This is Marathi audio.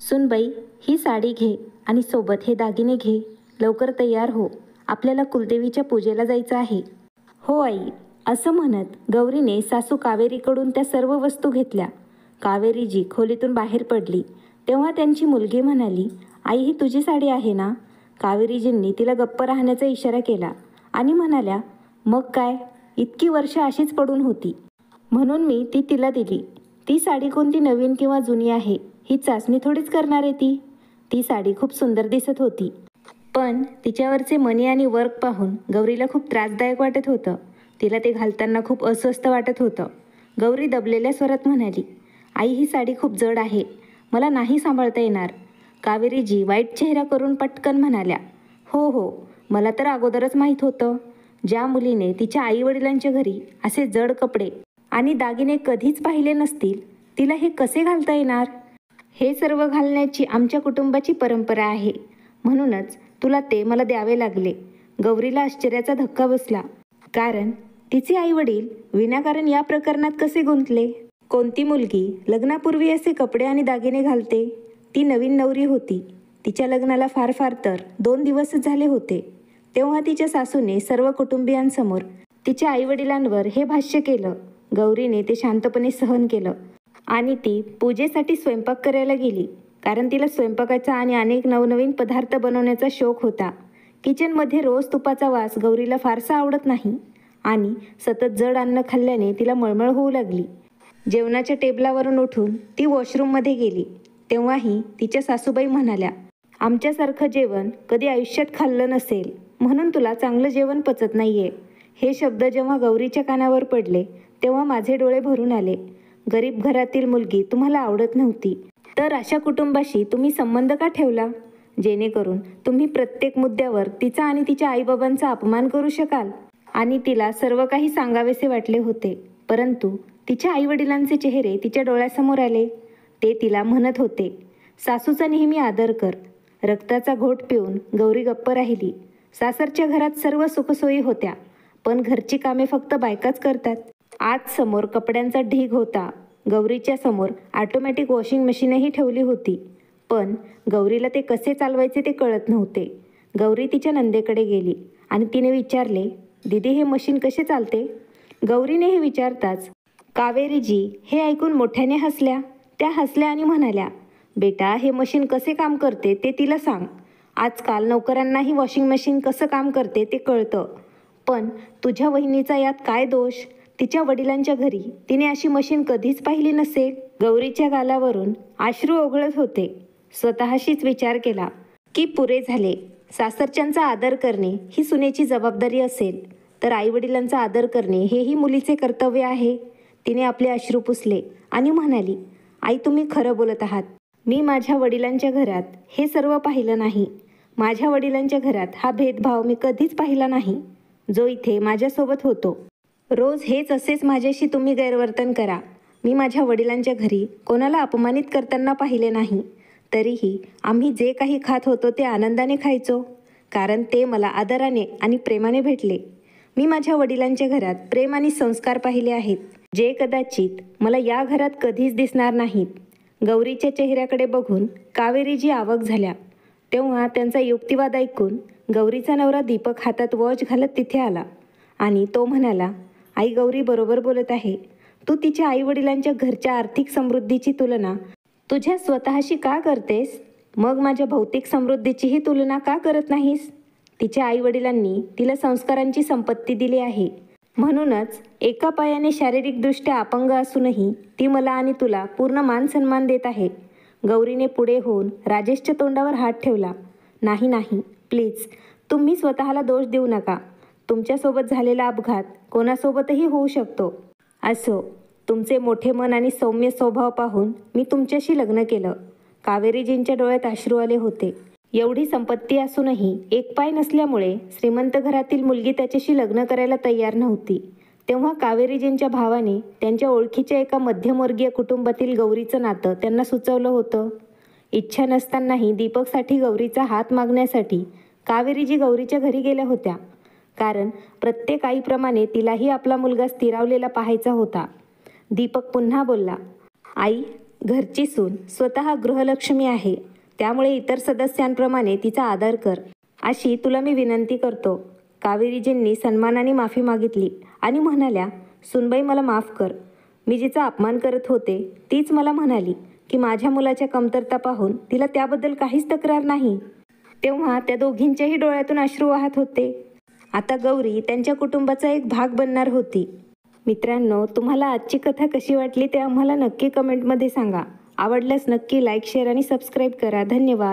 सुनबाई, ही साडी घे आणि सोबत हे दागिने घे. लवकर तयार हो, आपल्याला कुलदेवीच्या पूजेला जायचं आहे. हो आई, असं म्हणत गौरीने सासू कावेरीकडून त्या सर्व वस्तू घेतल्या. कावेरीजी खोलीतून बाहेर पडली तेव्हा त्यांची मुलगी म्हणाली, आई, ही तुझी साडी आहे ना? कावेरीजींनी तिला गप्प राहण्याचा इशारा केला आणि म्हणाल्या, मग काय, इतकी वर्ष अशीच पडून होती म्हणून मी ती तिला दिली. ती साडी कोणती नवीन किंवा जुनी आहे ही चाचणी थोडीच करणार आहे ती. ती साडी खूप सुंदर दिसत होती, पण तिच्यावरचे मणी आणि वर्क पाहून गौरीला खूप त्रासदायक वाटत होतं. तिला ते घालताना खूप अस्वस्थ वाटत होतं. गौरी दबलेल्या स्वरात म्हणाली, आई, ही साडी खूप जड आहे, मला नाही सांभाळता येणार. कावेरीजी वाईट चेहरा करून पटकन म्हणाल्या, हो हो, मला तर अगोदरच माहीत होतं. ज्या मुलीने तिच्या आईवडिलांच्या घरी असे जड कपडे आणि दागिने कधीच पाहिले नसतील, तिला हे कसे घालता येणार? हे सर्व घालण्याची आमच्या कुटुंबाची परंपरा आहे, म्हणूनच तुला ते मला द्यावे लागले. गौरीला आश्चर्याचा धक्का बसला, कारण तिचे आईवडील विनाकारण या प्रकरणात कसे गुंतले? कोणती मुलगी लग्नापूर्वी असे कपडे आणि दागिने घालते? ती नवीन नवरी होती. तिच्या लग्नाला फार फार तर 2 दिवसच झाले होते. तेव्हा तिच्या सासूने सर्व कुटुंबियांसमोर तिच्या आईवडिलांवर हे भाष्य केलं. गौरीने ते शांतपणे सहन केलं आणि ती पूजेसाठी स्वयंपाक करायला गेली, कारण तिला स्वयंपाकाचा आणि अनेक नवनवीन पदार्थ बनवण्याचा शौक होता. किचनमध्ये रोज तुपाचा वास गौरीला फारसा आवडत नाही आणि सतत जड अन्न खाल्ल्याने तिला मळमळ होऊ लागली. जेवणाच्या टेबलावरून उठून ती वॉशरूममध्ये गेली तेव्हाही तिच्या सासूबाई म्हणाल्या, आमच्यासारखं जेवण कधी आयुष्यात खाल्लं नसेल म्हणून तुला चांगलं जेवण पचत नाहीये. हे शब्द जेव्हा गौरीच्या कानावर पडले तेव्हा माझे डोळे भरून आले. गरीब घरातील मुलगी तुम्हाला आवडत नव्हती तर अशा कुटुंबाशी तुम्ही संबंध का ठेवला, जेणेकरून तुम्ही प्रत्येक मुद्द्यावर तिचा आणि तिच्या आईबाबांचा अपमान करू शकाल? आणि तिला सर्व काही सांगावेसे वाटले होते, परंतु तिच्या आईवडिलांचे चेहरे तिच्या डोळ्यासमोर आले. ते तिला म्हणत होते, सासूचा नेहमी आदर कर. रक्ताचा घोट पिऊन गौरी गप्प राहिली. सासरच्या घरात सर्व सुखसोयी होत्या, पण घरची कामे फक्त बायकाच करतात. आज समोर कपड्यांचा ढीग होता. गौरीच्या समोर ऑटोमॅटिक वॉशिंग मशीनही ठेवली होती, पण गौरीला ते कसे चालवायचे ते कळत नव्हते. गौरी तिच्या नंदेकडे गेली आणि तिने विचारले, दीदी, हे मशीन कसे चालते? गौरीने हे विचारताच कावेरीजी हे ऐकून मोठ्याने हसल्या. त्या हसल्या आणि म्हणाल्या, बेटा, हे मशीन कसे काम करते ते तिला सांग. आजकाल नोकरांनाही वॉशिंग मशीन कसं काम करते ते कळतं, पण तुझ्या वहिनीचा यात काय दोष? तिच्या वडिलांच्या घरी तिने अशी मशीन कधीच पाहिली नसेल. गौरीच्या गालावरून अश्रू ओघळत होते. स्वतःशीच विचार केला की पुरे झाले. सासरच्यांचा आदर करणे ही सुनेची जबाबदारी असेल, तर आईवडिलांचा आदर करणे हेही मुलीचे कर्तव्य आहे. तिने आपले अश्रू पुसले आणि म्हणाली, आई, तुम्ही खरं बोलत आहात. मी माझ्या वडिलांच्या घरात हे सर्व पाहिलं नाही. माझ्या वडिलांच्या घरात हा भेदभाव मी कधीच पाहिला नाही, जो इथे माझ्यासोबत होतो. रोज हेच असेच माझ्याशी तुम्ही गैरवर्तन करा. मी माझ्या वडिलांच्या घरी कोणाला अपमानित करताना पाहिले नाही. तरीही आम्ही जे काही खात होतो ते आनंदाने खायचो, कारण ते मला आदराने आणि प्रेमाने भेटले. मी माझ्या वडिलांच्या घरात प्रेम आणि संस्कार पाहिले आहेत, जे कदाचित मला या घरात कधीच दिसणार नाहीत. गौरीच्या चेहऱ्याकडे बघून कावेरीजी आवाक झाल्या. तेव्हा त्यांचा युक्तिवाद ऐकून गौरीचा नवरा दीपक हातात वॉच घालत तिथे आला आणि तो म्हणाला, आई, गौरी बरोबर बोलत आहे. तू तिच्या आईवडिलांच्या घरच्या आर्थिक समृद्धीची तुलना तुझ्या स्वतःशी का करतेस? मग माझ्या भौतिक समृद्धीचीही तुलना का करत नाहीस? तिच्या आईवडिलांनी तिला संस्कारांची संपत्ती दिली आहे, म्हणूनच एका पायाने शारीरिकदृष्ट्या अपंग असूनही ती मला आणि तुला पूर्ण मान सन्मान देत आहे. गौरीने पुढे होऊन राजेशच्या तोंडावर हात ठेवला. नाही नाही, प्लीज, तुम्ही स्वतःला दोष देऊ नका. तुमच्यासोबत झालेला अपघात कोणासोबतही होऊ शकतो. असो, तुमचे मोठे मन आणि सौम्य स्वभाव पाहून मी तुमच्याशी लग्न केलं. कावेरीजींच्या डोळ्यात अश्रू आले होते. एवढी संपत्ती असूनही एक पाय नसल्यामुळे श्रीमंत घरातील मुलगी त्याच्याशी लग्न करायला तयार नव्हती. तेव्हा कावेरीजींच्या भावाने त्यांच्या ओळखीच्या एका मध्यमवर्गीय कुटुंबातील गौरीचं नातं त्यांना सुचवलं होतं. इच्छा नसतानाही दीपकसाठी गौरीचा हात मागण्यासाठी कावेरीजी गौरीच्या घरी गेल्या होत्या, कारण प्रत्येक आईप्रमाणे तिलाही आपला मुलगा स्थिरावलेला पाहायचा होता. दीपक पुन्हा बोलला, आई, घरची सून स्वतः गृहलक्ष्मी आहे, त्यामुळे इतर सदस्यांप्रमाणे तिचा आदर कर, अशी तुला मी विनंती करतो. कावेरीजींनी सन्मानाने माफी मागितली आणि म्हणाल्या, सुनबाई मला माफ कर. मी जिचा अपमान करत होते तीच मला म्हणाली की माझ्या मुलाच्या कमतरता पाहून तिला त्याबद्दल काहीच तक्रार नाही. तेव्हा त्या दोघींच्याही डोळ्यातून अश्रू वाहत होते. आता गौरी त्यांच्या कुटुंबाचा एक भाग बनणार होती. मित्रांनो, तुम्हाला आजची कथा कशी वाटली ते आम्हाला नक्की कमेंटमध्ये सांगा. आवडल्यास नक्की लाईक, शेअर आणि सबस्क्राईब करा. धन्यवाद.